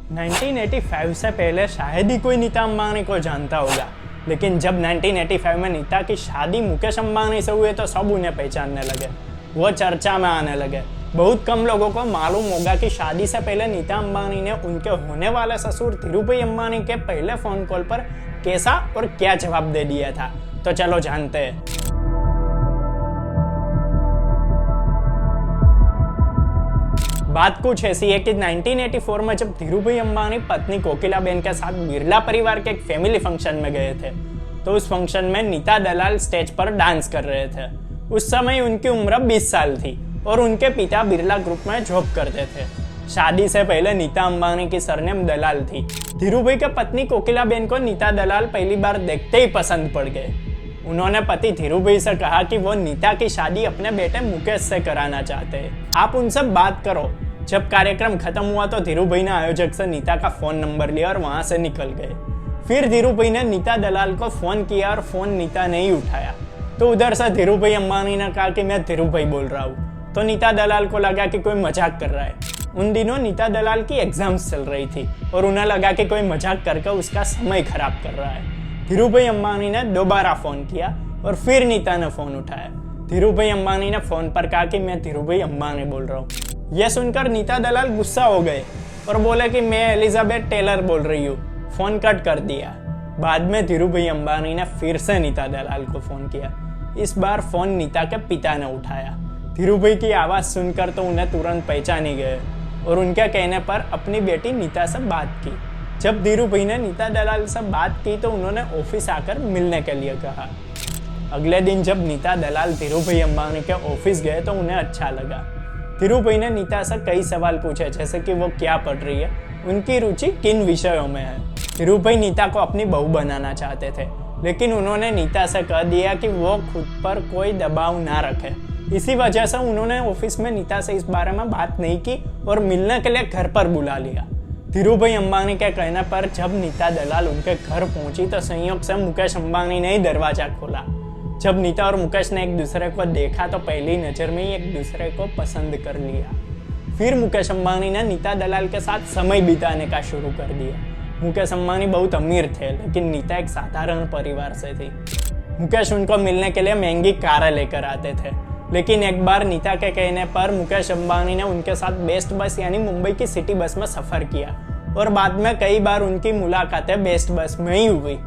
1985 से पहले शायद ही कोई नीता अंबानी को जानता होगा, लेकिन जब 1985 में नीता की शादी मुकेश अंबानी से हुई तो सब उन्हें पहचानने लगे, वो चर्चा में आने लगे। बहुत कम लोगों को मालूम होगा कि शादी से पहले नीता अंबानी ने उनके होने वाले ससुर धीरूभाई अंबानी के पहले फोन कॉल पर कैसा और क्या जवाब दे दिया था। तो चलो जानते हैं। बात कुछ ऐसी है कि 1984 में जब धीरूभाई अंबानी पत्नी कोकिलाबेन के साथ बिरला परिवार के एक फैमिली फंक्शन में गए थे, तो उस फंक्शन में नीता दलाल स्टेज पर डांस कर रहे थे। उस समय उनकी उम्र 20 साल थी और उनके पिता बिरला ग्रुप में जॉब करते थे। शादी से पहले नीता अंबानी की सरनेम दलाल थी। धीरूभाई की पत्नी कोकिलाबेन को नीता दलाल पहली बार देखते ही पसंद पड़ गए। उन्होंने पति धीरूभाई से कहा कि वो नीता की शादी अपने बेटे मुकेश से कराना चाहते हैं, आप उनसे बात करो। जब कार्यक्रम खत्म हुआ तो धीरूभाई ने आयोजक से नीता का फोन नंबर लिया और वहां से निकल गए। फिर धीरूभाई ने नीता दलाल को फोन किया और फोन नीता नहीं उठाया, तो उधर से धीरूभाई अंबानी ने कहा कि मैं धीरूभाई बोल रहा हूँ। तो नीता दलाल को लगा कि कोई मजाक कर रहा है। उन दिनों नीता दलाल की एग्जाम्स चल रही थी और उन्हें लगा कि कोई मजाक करके उसका समय खराब कर रहा है। धीरूभाई अंबानी ने दोबारा फोन किया और फिर नीता ने फोन उठाया। धीरूभाई अंबानी ने फोन पर कहा कि मैं धीरूभाई अंबानी बोल रहा हूँ। यह सुनकर नीता दलाल गुस्सा हो गए और बोले कि मैं एलिजाबेथ टेलर बोल रही हूँ। फोन कट कर दिया। बाद में धीरूभाई अंबानी ने फिर से नीता दलाल को फोन किया। इस बार फोन नीता के पिता ने उठाया। धीरूभाई की आवाज सुनकर तो उन्हें तुरंत पहचान ही गए और उनके कहने पर अपनी बेटी नीता से बात की। जब धीरूभाई ने नीता दलाल से बात की तो उन्होंने ऑफिस आकर मिलने के लिए कहा। अगले दिन जब नीता दलाल धीरूभाई अंबानी के ऑफिस गए तो उन्हें अच्छा लगा। धीरूभाई ने नीता से कई सवाल पूछे, जैसे कि वो क्या पढ़ रही है, उनकी रुचि किन विषयों में है। धीरूभाई नीता को अपनी बहू बनाना चाहते थे, लेकिन उन्होंने नीता से कह दिया कि वो खुद पर कोई दबाव ना रखे। इसी वजह से उन्होंने ऑफिस में नीता से इस बारे में बात नहीं की और मिलने के लिए घर पर बुला लिया। धीरूभाई अंबानी के कहने पर जब नीता दलाल उनके घर पहुंची तो संयोग से मुकेश अंबानी ने ही दरवाजा खोला। जब नीता और मुकेश ने एक दूसरे को देखा तो पहली नजर में ही एक दूसरे को पसंद कर लिया। फिर मुकेश अंबानी ने नीता दलाल के साथ समय बिताने का शुरू कर दिया। मुकेश अंबानी बहुत अमीर थे, लेकिन नीता एक साधारण परिवार से थी। मुकेश उनको मिलने के लिए महंगी कारें लेकर आते थे, लेकिन एक बार नीता के कहने पर मुकेश अंबानी ने उनके साथ बेस्ट बस यानी मुंबई की सिटी बस में सफर किया और बाद में कई बार उनकी मुलाकातें बेस्ट बस में ही हुई।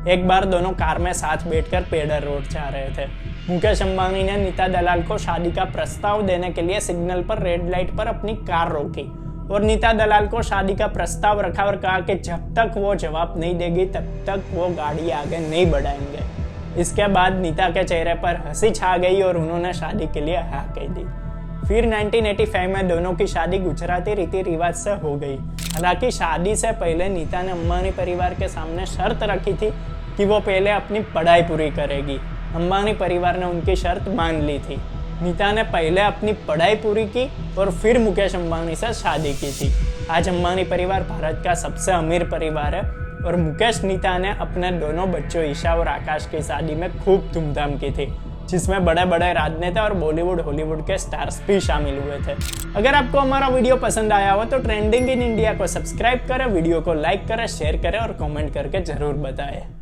एक बार दोनों कार में साथ बैठकर पेडर रोड जा रहे थे। मुकेश अंबानी ने नीता दलाल को शादी का प्रस्ताव देने के लिए सिग्नल पर रेड लाइट पर अपनी कार रोकी और नीता दलाल को शादी का प्रस्ताव रखा और कहा कि जब तक वो जवाब नहीं देगी तब तक वो गाड़ी आगे नहीं बढ़ाएंगे। इसके बाद नीता के चेहरे पर हंसी छा गई और उन्होंने शादी के लिए हाँ कह दी। फिर 1985 में दोनों की शादी गुजराती रीति रिवाज से हो गई। हालांकि शादी से पहले नीता ने अंबानी परिवार के सामने शर्त रखी थी कि वो पहले अपनी पढ़ाई पूरी करेगी। अंबानी परिवार ने उनकी शर्त मान ली थी। नीता ने पहले अपनी पढ़ाई पूरी की और फिर मुकेश अंबानी से शादी की थी। आज अंबानी परिवार भारत का सबसे अमीर परिवार है और मुकेश नीता ने अपने दोनों बच्चों ईशा और आकाश की शादी में खूब धूमधाम की थी, जिसमें बड़े बड़े राजनेता और बॉलीवुड हॉलीवुड के स्टार्स भी शामिल हुए थे। अगर आपको हमारा वीडियो पसंद आया हो तो ट्रेंडिंग इन इंडिया को सब्सक्राइब करें, वीडियो को लाइक करें, शेयर करें और कमेंट करके जरूर बताएं।